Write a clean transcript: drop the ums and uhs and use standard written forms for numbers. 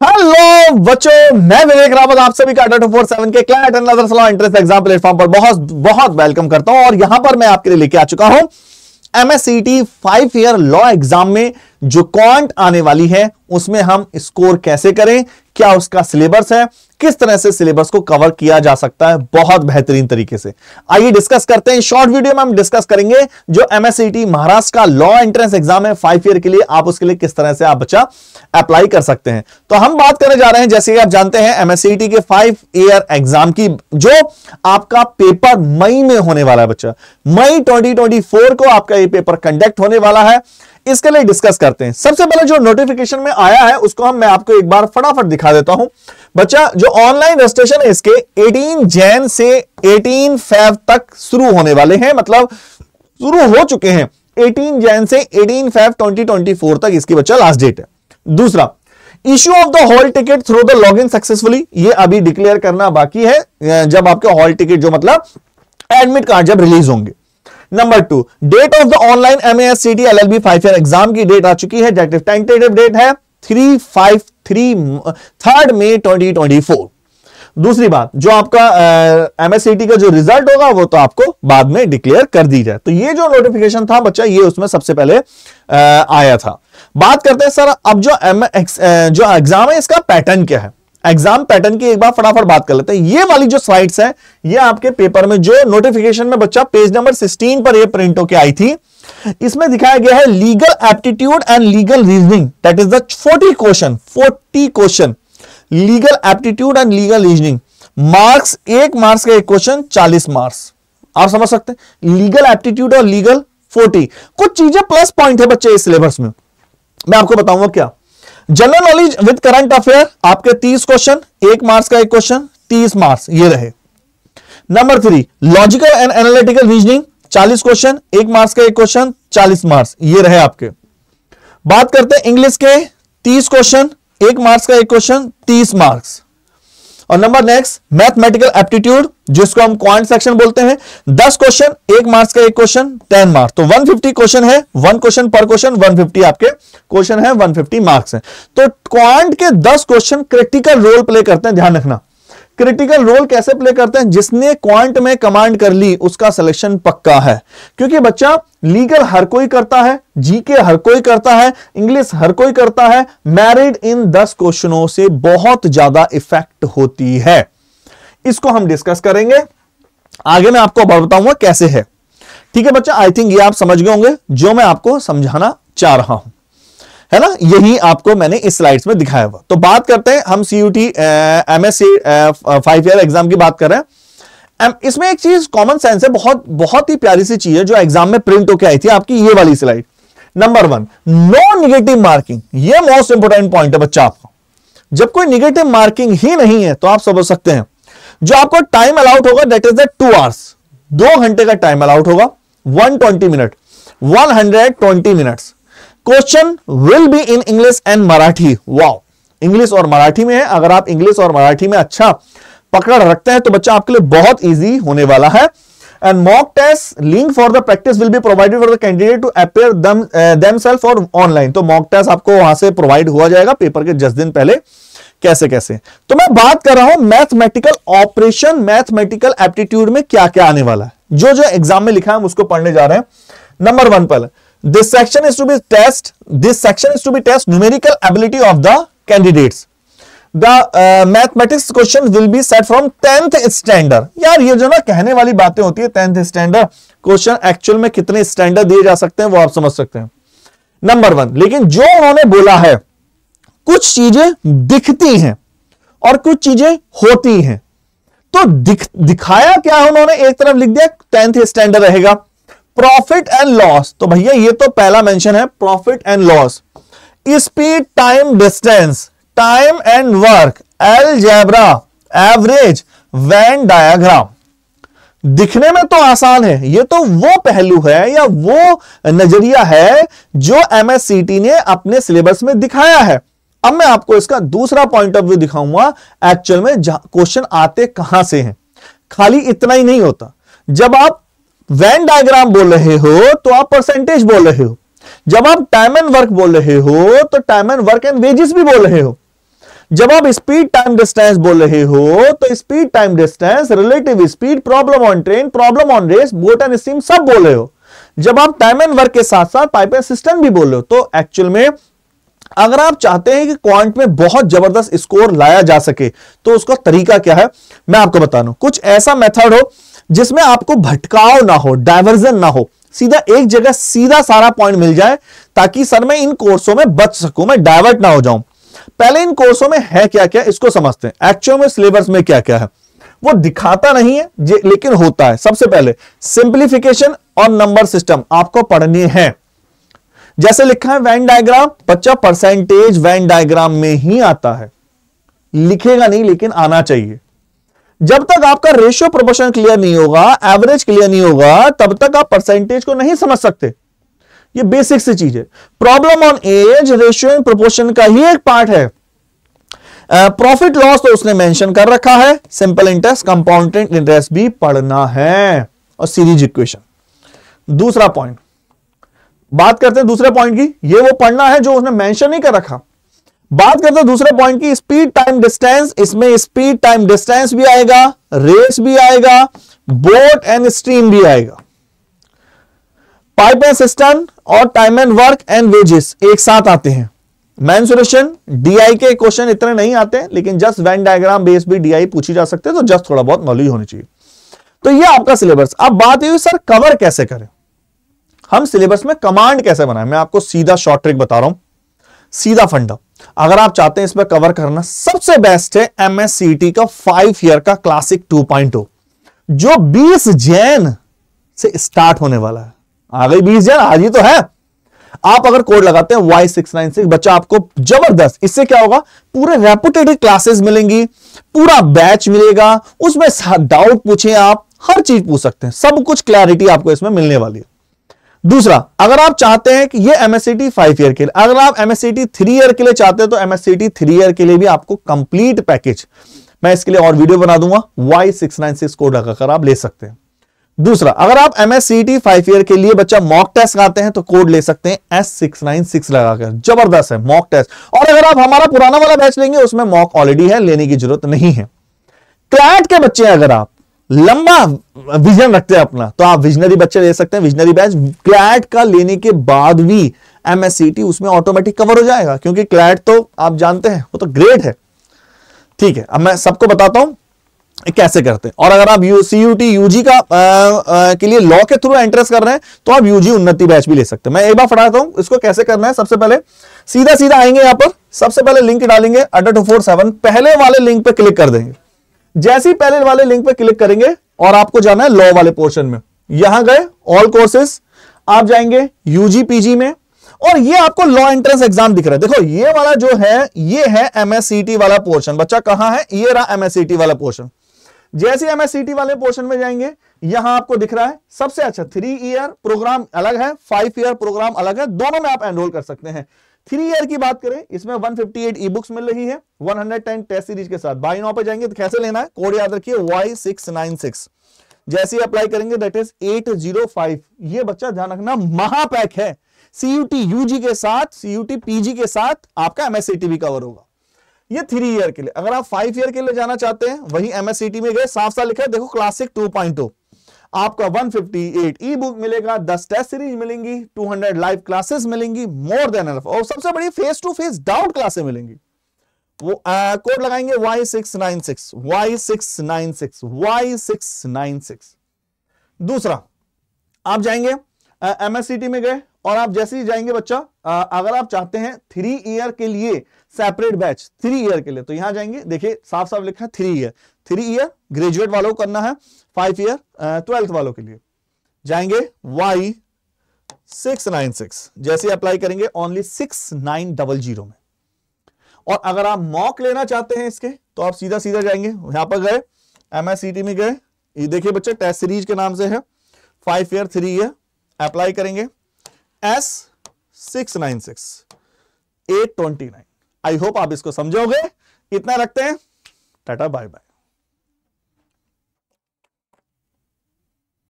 Hello बच्चों, मैं विवेक रावत आप सभी का 247 के CLAT and other law entrance exam platform पर बहुत बहुत वेलकम करता हूं। और यहां पर मैं आपके लिए लेके आ चुका हूं MSCT 5 ईयर लॉ एग्जाम में जो क्वांट आने वाली है उसमें हम स्कोर कैसे करें, क्या उसका सिलेबस है, किस तरह से सिलेबस को कवर किया जा सकता है बहुत बेहतरीन तरीके से। आइए डिस्कस करते हैं। शॉर्ट वीडियो में हम डिस्कस करेंगे जो MSCT महाराष्ट्र का लॉ एंट्रेंस एग्जाम है 5 ईयर के लिए, आप उसके लिए किस तरह से आप बच्चा अप्लाई कर सकते हैं। तो हम बात करने जा रहे हैं, जैसे कि आप जानते हैं MSCT के 5 ईयर एग्जाम की, जो आपका पेपर मई में होने वाला है बच्चा। मई 2024 को आपका ये पेपर कंडक्ट होने वाला है। इसके लिए डिस्कस करते हैं। सबसे पहले जो नोटिफिकेशन में आया है उसको मैं आपको एक बार फटाफट दिखा देता हूं बच्चा। जो ऑनलाइन रजिस्ट्रेशन है इसके 18 जैन से 18 फेब तक शुरू होने वाले हैं, मतलब शुरू हो चुके हैं। 18 जैन से 18 फेब 2024 तक इसकी बच्चा लास्ट डेट है। दूसरा, issue of the hall ticket through the login successfully, ये अभी डिक्लेयर करना बाकी है जब आपके हॉल टिकट जो मतलब एडमिट कार्ड जब रिलीज होंगे। Number 2, date of the online MASCT LLB 5 year exam की डेट आ चुकी है। टेंटेटिव डेट है 3 मई 2024। दूसरी बात, जो आपका MSCT का जो रिजल्ट होगा वो तो आपको बाद में डिक्लेयर कर दी जाए। तो ये जो नोटिफिकेशन था बच्चा, ये उसमें सबसे पहले आया था। बात करते हैं सर अब जो एग्जाम है इसका पैटर्न क्या है। एग्जाम पैटर्न की एक बार फटाफट बात कर लेते हैं। ये वाली जो स्लाइड्स है ये आपके पेपर में जो नोटिफिकेशन में बच्चा पेज नंबर 16 पर ये प्रिंट होके आई थी, इसमें दिखाया गया है legal aptitude and legal reasoning, that is the 40 question legal aptitude and legal reasoning. Marks, 1 marks का एक क्वेश्चन 40 मार्क्स, आप समझ सकते हैं। लीगल एप्टीट्यूड और लीगल 40। कुछ चीजें प्लस पॉइंट है बच्चे इस सिलेबस में, मैं आपको बताऊंगा क्या। General knowledge with current affair आपके 30 क्वेश्चन, 1 मार्क्स का एक क्वेश्चन 30 मार्क्स ये रहे। Number 3, logical and analytical reasoning 40 question, 1 marks का एक क्वेश्चन 40 मार्क्स ये रहे आपके। बात करते हैं इंग्लिश के 30 क्वेश्चन, 1 मार्क्स का एक क्वेश्चन 30 मार्क्स। और नंबर नेक्स्ट, मैथमेटिकल एप्टीट्यूड जिसको हम क्वांट सेक्शन बोलते हैं, 10 क्वेश्चन, 1 मार्क्स का एक क्वेश्चन 10 मार्क्स। तो 150 क्वेश्चन है, 1 क्वेश्चन पर क्वेश्चन 150 आपके क्वेश्चन है, 150 मार्क्स है। तो क्वांट के 10 क्वेश्चन क्रिटिकल रोल प्ले करते हैं। ध्यान रखना, क्रिटिकल रोल कैसे प्ले करते हैं, जिसने क्वांट में कमांड कर ली उसका सिलेक्शन पक्का है। क्योंकि बच्चा लीगल हर कोई करता है, जीके हर कोई करता है, इंग्लिश हर कोई करता है, मैरिड इन 10 क्वेश्चनों से बहुत ज्यादा इफेक्ट होती है। इसको हम डिस्कस करेंगे आगे, मैं आपको बताऊंगा कैसे है। ठीक है बच्चा, आई थिंक ये आप समझ गए होंगे जो मैं आपको समझाना चाह रहा हूं, है ना। यही आपको मैंने इस स्लाइड्स में दिखाया हुआ। तो बात करते हैं हम CUT MSc 5 ईयर एग्जाम की बात कर रहे हैं। इसमें एक चीज कॉमन सेंस है, बहुत ही प्यारी सी चीज है जो एग्जाम में प्रिंट होके आई थी आपकी, ये वाली slide. Number 1, no negative marking. ये मोस्ट इंपोर्टेंट पॉइंट है बच्चा आपको। जब कोई निगेटिव मार्किंग ही नहीं है तो आप समझ सकते हैं जो आपको टाइम अलाउड होगा दैट इज द 2 आवर्स, 2 घंटे का टाइम अलाउड होगा, 120 minute, 120 minutes. Question will be in English and Marathi. Wow, English और मराठी में है। अगर आप इंग्लिश और मराठी में अच्छा पकड़ रखते हैं तो बच्चा आपके लिए बहुत इजी होने वाला है। And mock test link for the practice will be provided for the candidate to appear themselves और ऑनलाइन। तो मॉक टेस्ट आपको वहां से प्रोवाइड हुआ जाएगा पेपर के 10 दिन पहले। कैसे कैसे, तो मैं बात कर रहा हूं मैथमेटिकल ऑपरेशन, मैथमेटिकल एप्टीट्यूड में क्या क्या आने वाला है, जो जो एग्जाम में लिखा है हम उसको पढ़ने जा रहे हैं। नंबर 1 पहले, This section is to be test numerical ability of the candidates. The mathematics question will be set from 10th standard. यार ये जो ना कहने वाली बातें होती है, 10th standard क्वेश्चन एक्चुअल में कितने स्टैंडर्ड दिए जा सकते हैं वो आप समझ सकते हैं। नंबर 1, लेकिन जो उन्होंने बोला है कुछ चीजें दिखती हैं और कुछ चीजें होती हैं। तो दिखाया क्या है उन्होंने, एक तरफ लिख दिया 10th स्टैंडर्ड रहेगा। प्रॉफिट एंड लॉस, तो भैया ये तो पहला मेंशन है, profit and loss. Speed, time, distance, time and work, algebra, average, Venn diagram. दिखने में तो आसान है, ये तो वो पहलू है या वो नजरिया है जो MSCT ने अपने सिलेबस में दिखाया है। अब मैं आपको इसका दूसरा पॉइंट ऑफ व्यू दिखाऊंगा, एक्चुअल में क्वेश्चन आते कहां से हैं। खाली इतना ही नहीं होता, जब आप वेन डायग्राम बोल रहे हो तो आप परसेंटेज बोल रहे हो, जब आप टाइम एंड वर्क बोल रहे हो तो time and work and wages भी बोल रहे हो। जब आप स्पीड टाइम डिस्टेंस बोल रहे हो तो speed time distance, relative speed, problem on train, problem on race, boat and stream सब बोल रहे हो। जब आप टाइम एंड वर्क के साथ साथ पाइप एंड सिस्टम भी बोल रहे हो, तो एक्चुअल में अगर आप चाहते हैं कि क्वांट में बहुत जबरदस्त स्कोर लाया जा सके तो उसका तरीका क्या है मैं आपको बता दूं। कुछ ऐसा मेथड हो जिसमें आपको भटकाव ना हो, डायवर्जन ना हो, सीधा एक जगह सीधा सारा पॉइंट मिल जाए, ताकि सर मैं इन कोर्सों में बच सकूं, मैं डाइवर्ट ना हो जाऊं। पहले इन कोर्सों में है क्या क्या इसको समझते हैं। एक्चुअल में सिलेबस में क्या क्या है वो दिखाता नहीं है लेकिन होता है। सबसे पहले सिंप्लीफिकेशन और नंबर सिस्टम आपको पढ़ने हैं। जैसे लिखा है वेन डायग्राम, बच्चा परसेंटेज वेन डायग्राम में ही आता है, लिखेगा नहीं लेकिन आना चाहिए। जब तक आपका रेशियो प्रोपोर्शन क्लियर नहीं होगा, एवरेज क्लियर नहीं होगा, तब तक आप परसेंटेज को नहीं समझ सकते। ये बेसिक सी चीज है। Problem on age ratio and proportion का ही एक पार्ट है। प्रॉफिट लॉस तो उसने मेंशन कर रखा है, सिंपल इंटरेस्ट, कंपाउंडेड इंटरेस्ट भी पढ़ना है और सीरीज इक्वेशन। दूसरा पॉइंट बात करते हैं दूसरे पॉइंट की, ये वो पढ़ना है जो उसने मेंशन नहीं कर रखा। बात करते हैं दूसरे पॉइंट की, स्पीड टाइम डिस्टेंस। इसमें स्पीड टाइम डिस्टेंस भी आएगा, रेस भी आएगा, बोट एंड स्ट्रीम भी आएगा, पाइप एंड सिस्टम और time and work and wages एक साथ आते हैं। मेंसुरेशन, डीआई के क्वेश्चन इतने नहीं आते, लेकिन जस्ट वेन डायग्राम बेस भी डीआई पूछी जा सकते हैं, तो जस्ट थोड़ा बहुत नॉलेज होनी चाहिए। तो ये आपका सिलेबस। अब बात हुई सर कवर कैसे करें, हम सिलेबस में कमांड कैसे बनाएं। मैं आपको सीधा शॉर्ट ट्रिक बता रहा हूं, सीधा फंडा। अगर आप चाहते हैं इसमें कवर करना, सबसे बेस्ट है एमएससीटी का 5 ईयर का क्लासिक 2.0 जो 20 जैन से स्टार्ट होने वाला है। आ गई 20 जैन, आज ही तो है। आप अगर कोड लगाते हैं Y696, बच्चा आपको जबरदस्त, इससे क्या होगा, पूरे रेपुटेड क्लासेस मिलेंगी, पूरा बैच मिलेगा, उसमें डाउट पूछे आप, हर चीज पूछ सकते हैं, सब कुछ क्लैरिटी आपको इसमें मिलने वाली है। दूसरा, अगर आप चाहते हैं कि ये एमएससीटी 5 ईयर के लिए, अगर आप एमएससीटी 3 ईयर के लिए चाहते हैं तो एमएससीटी 3 ईयर के लिए भी आपको कंप्लीट पैकेज, मैं इसके लिए और वीडियो बना दूंगा, Y696 कोड लगाकर आप ले सकते हैं। दूसरा, अगर आप एमएससीटी 5 ईयर के लिए बच्चा मॉक टेस्ट आते हैं तो कोड ले सकते हैं S696 लगाकर, जबरदस्त है मॉक टेस्ट। और अगर आप हमारा पुराना वाला बैच लेंगे उसमें मॉक ऑलरेडी है, लेने की जरूरत नहीं है। क्लैट के बच्चे अगर आप लंबा विजन रखते हैं अपना, तो आप विजनरी बच्चे ले सकते हैं, विजनरी बैच। क्लैट का लेने के बाद भी एमएससीटी उसमें ऑटोमेटिक कवर हो जाएगा, क्योंकि क्लैट तो आप जानते हैं वो तो ग्रेड है। ठीक है, अब मैं सबको बताता हूं कैसे करते हैं। और अगर आप सीयूटी यूजी का के लिए लॉ के थ्रू एंट्रेंस कर रहे हैं तो आप यूजी उन्नति बैच भी ले सकते हैं। मैं एक बार फटाता हूं इसको कैसे करना है। सबसे पहले सीधा सीधा आएंगे, यहां पर सबसे पहले लिंक डालेंगे ADDA247, पहले वाले लिंक पे क्लिक कर देंगे। जैसे ही पहले वाले लिंक पे क्लिक करेंगे और आपको जाना है लॉ वाले पोर्शन में, यहां गए ऑल कोर्सेज, आप जाएंगे यूजी पीजी में, और ये आपको लॉ एंट्रेंस एग्जाम दिख रहा है। देखो ये वाला जो है ये है एमएससीटी वाला पोर्शन। बच्चा कहां है, ये रहा एमएससीटी वाला पोर्शन। जैसे एमएससीटी वाले पोर्शन में जाएंगे, यहां आपको दिख रहा है सबसे अच्छा 3 ईयर प्रोग्राम अलग है, 5 ईयर प्रोग्राम अलग है, दोनों में आप एनरोल कर सकते हैं। 3 ईयर की बात करें, इसमें 158 ई बुक्स मिल रही है 110 टेस्ट सीरीज के साथ। बाय नाउ पे जाएंगे तो कैसे लेना है, कोड याद रखिए Y696। जैसे अप्लाई करेंगे दैट इज 805। ये बच्चा ध्यान रखना महापैक है, सीयूटी यूजी के साथ, सीयूटी पीजी के साथ आपका एमएससीटी भी कवर होगा। ये 3 ईयर के लिए। अगर आप 5 ईयर के लिए जाना चाहते हैं, वही एमएससीटी में गए, साफ साफ लिखा है देखो क्लासिक 2.0, आपका 158 ई बुक मिलेगा, 10 टेस्ट सीरीज मिलेंगी, 200 लाइव क्लासेस मिलेंगी, मोर देन एनफ, और सबसे बड़ी face to face doubt classes मिलेंगी। वो कोड लगाएंगे Y696 Y696 Y696। दूसरा, आप जाएंगे एमएससीटी में गए और आप जैसे ही जाएंगे बच्चा, अगर आप चाहते हैं 3 ईयर के लिए सेपरेट बैच 3 ईयर के लिए, तो यहां जाएंगे, देखिए साफ साफ लिखा है 3 ईयर ग्रेजुएट वालों को करना है, 5 ईयर 12th वालों के लिए जाएंगे Y696। जैसे अप्लाई करेंगे ओनली 6900 में। और अगर आप मॉक लेना चाहते हैं इसके, तो आप सीधा सीधा जाएंगे, यहां पर गए एमएससीटी में गए, ये देखिए बच्चे टेस्ट सीरीज के नाम से है, 5 ईयर 3 ईयर, अप्लाई करेंगे S696 829। आई होप आप इसको समझोगे। इतना रखते हैं, टाटा बाय बाय।